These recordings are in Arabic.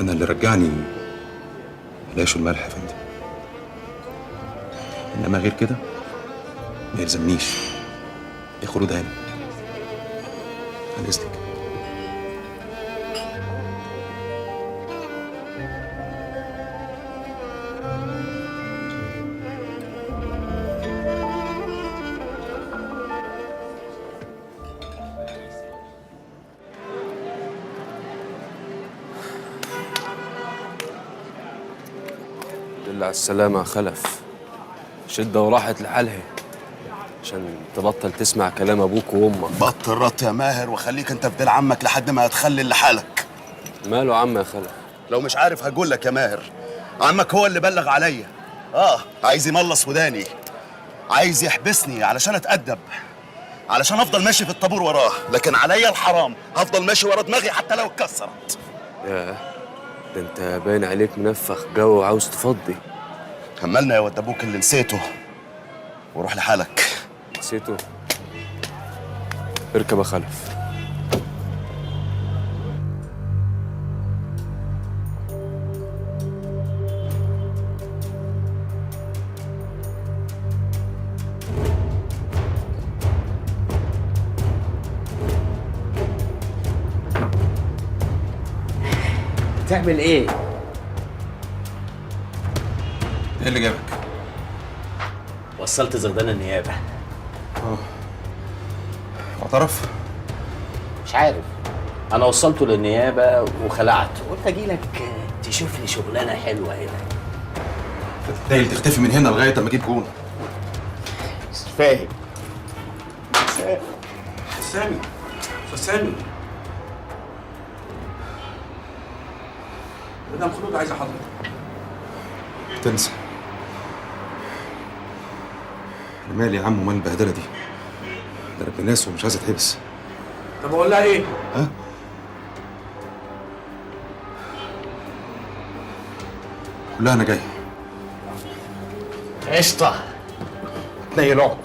انا اللي رجعني العيش والملح يا فندم، انما غير كده ما يلزمنيش. يا خلود هاني، عن اذنك. دل على السلامة يا خلف. شدة وراحت لحالها عشان تبطل تسمع كلام أبوك وأمك. بطل رط يا ماهر وخليك أنت في ديل عمك لحد ما هتخلي لحالك. ماله عم يا خلف؟ لو مش عارف هقول لك يا ماهر، عمك هو اللي بلغ عليا. عايز يملص وداني، عايز يحبسني علشان أتأدب، علشان أفضل ماشي في الطابور وراه، لكن عليا الحرام هفضل ماشي ورا دماغي حتى لو اتكسرت. ياه، ده أنت باين عليك منفخ جو وعاوز تفضي. كملنا يا ود أبوك اللي نسيته وروح لحالك. نسيته؟ اركب يا خلف. تعمل ايه؟ ايه اللي جابك؟ وصلت زغدان النيابة. اعترف؟ مش عارف، انا وصلته للنيابة وخلعت، قلت اجيلك تشوف لي شغلانة حلوة هنا. تتنيل تختفي من هنا لغايه اما اجيب جون. مش فاهم. سامي، سامي، مدام خلود عايزه حضرتك. تنسى. انا مالي يا عم ومال البهدله دي؟ ده انا ابن ناس ومش عايز اتحبس. طب اقول لها ايه؟ ها؟ قول لها انا جاي. قشطة. تنيل اقعد.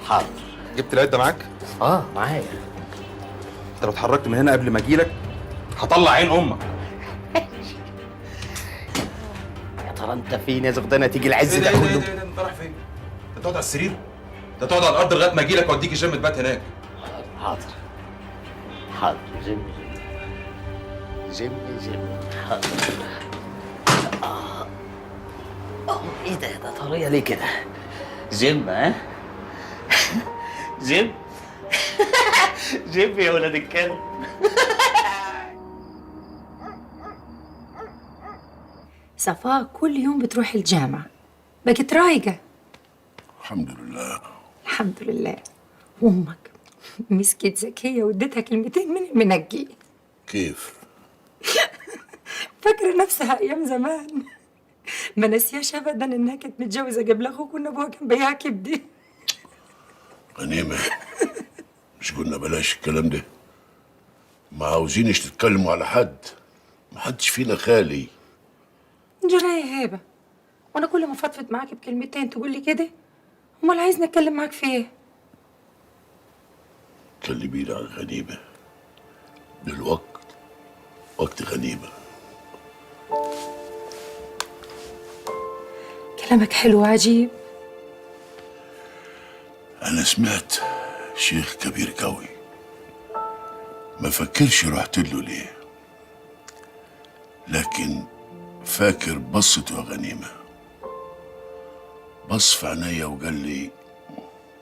حاضر. جبت العده معاك؟ معايا. انت لو اتحركت من هنا قبل ما اجيلك هطلع عين امك. يا ترى انت فين يا زغدانة تيجي العز ده ايه كله؟ انت رايح فين؟ انت تقعد على السرير؟ انت تقعد على الارض لغايه ما اجيلك واوديك الجيم تبات هناك. حاضر حاضر. جيم جيم جيم. حاضر. ايه ده طريقة ليه كده؟ جيم ها؟ جيم. جيم يا ولاد الكلب. صفاء كل يوم بتروح الجامعة، بقت رايقة. الحمد لله. الحمد لله. وأمك مسكت ذكية واديتها كلمتين من المنجي. كيف؟ فاكرة نفسها أيام زمان، ما نسياش أبدا إنها كانت متجوزة قبل أخوك وإن أبوها كان بياع كبدي. غنيمة، مش قلنا بلاش الكلام ده؟ ما عاوزينش تتكلموا على حد، محدش فينا خالي. جراية هيبة، وأنا كل ما فضفض معاك بكلمتين تقول لي كده؟ أمال عايزني أتكلم معاك في إيه؟ كلميني عن غنيمة، دلوقت وقت غنيمة. كلامك حلو وعجيب. أنا سمعت شيخ كبير قوي، ما فكرش رحت له ليه، لكن فاكر بصته يا غنيمة، بص في عينيا وقال لي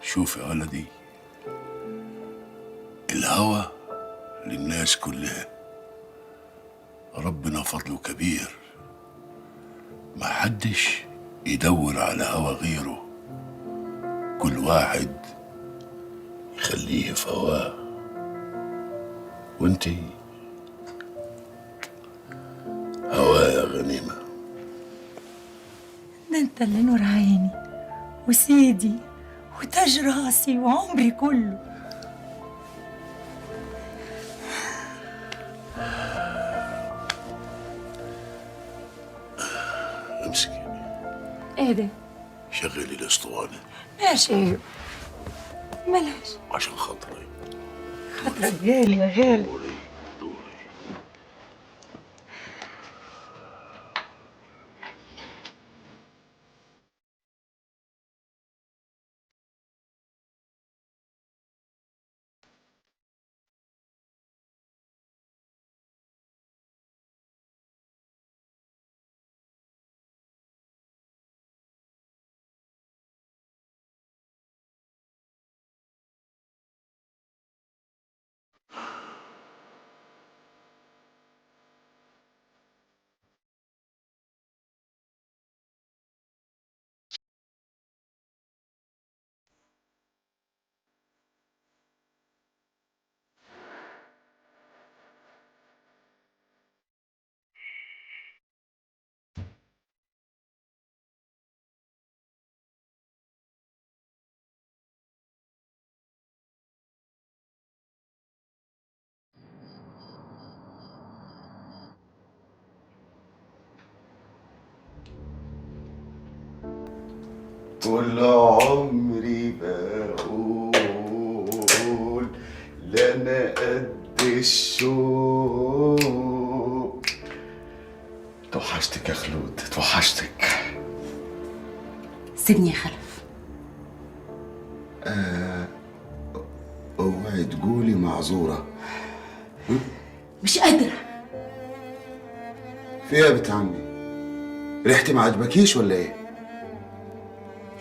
شوف يا ولدي، الهوى للناس كلها، ربنا فضله كبير، ما حدش يدور على هوى غيره، كل واحد يخليه في هواه. وانتي هواه يا غنيمة. ده انت اللي نور عيني وسيدي وتاج راسي وعمري كله. امسكي. ايه ده؟ شغلي الاسطوانة. ماشي، ملاش عشان خاطري. خاطرك غالي يا غالي. دوري دوري. طول عمري بقول لا انا قد الشوق. توحشتك يا خلود، توحشتك. سيبني يا خلف. اوعي تقولي معذورة. مش قادرة. في ايه يا بنت عمي؟ ريحتي ما عجبكيش ولا ايه؟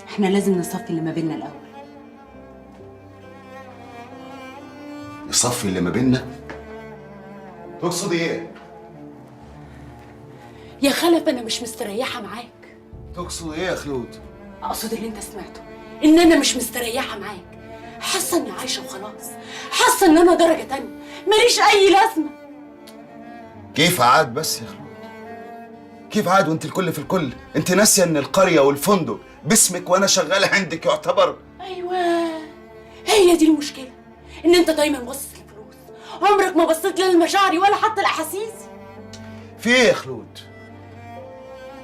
احنا لازم نصفي اللي ما بيننا الأول. نصفي اللي ما بيننا؟ تقصدي ايه؟ يا خلف أنا مش مستريحة معاك. تقصدي ايه يا خلود؟ أقصد اللي أنت سمعته، إن أنا مش مستريحة معاك. حاسة إني عايشة وخلاص، حاسة إن أنا درجة تانية، ماليش أي لازمة. كيف عاد بس يا خلود؟ كيف عاد وانت الكل في الكل؟ انت ناسيه ان القريه والفندق باسمك وانا شغاله عندك يعتبر؟ أيوة، هي دي المشكلة، إن أنت دايما باصص للفلوس، عمرك ما بصيت للمشاعري ولا حتى لأحاسيسي. في ايه يا خلود؟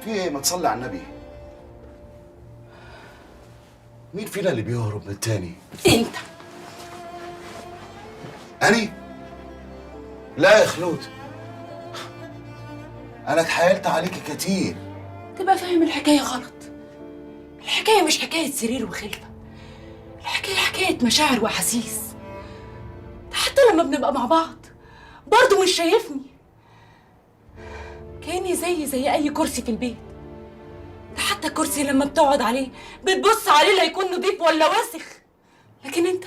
في ايه؟ ما تصلي على النبي. مين فينا اللي بيهرب من التاني؟ أنت. أني؟ لا يا خلود، أنا اتحايلت عليكي كتير. تبقى فاهم الحكاية غلط. الحكاية مش حكاية سرير وخلفة، الحكاية حكاية مشاعر وأحاسيس. ده حتى لما بنبقى مع بعض برضه مش شايفني، كأني زي أي كرسي في البيت. ده حتى الكرسي لما بتقعد عليه بتبص عليه لا يكون نضيف ولا وسخ. لكن أنت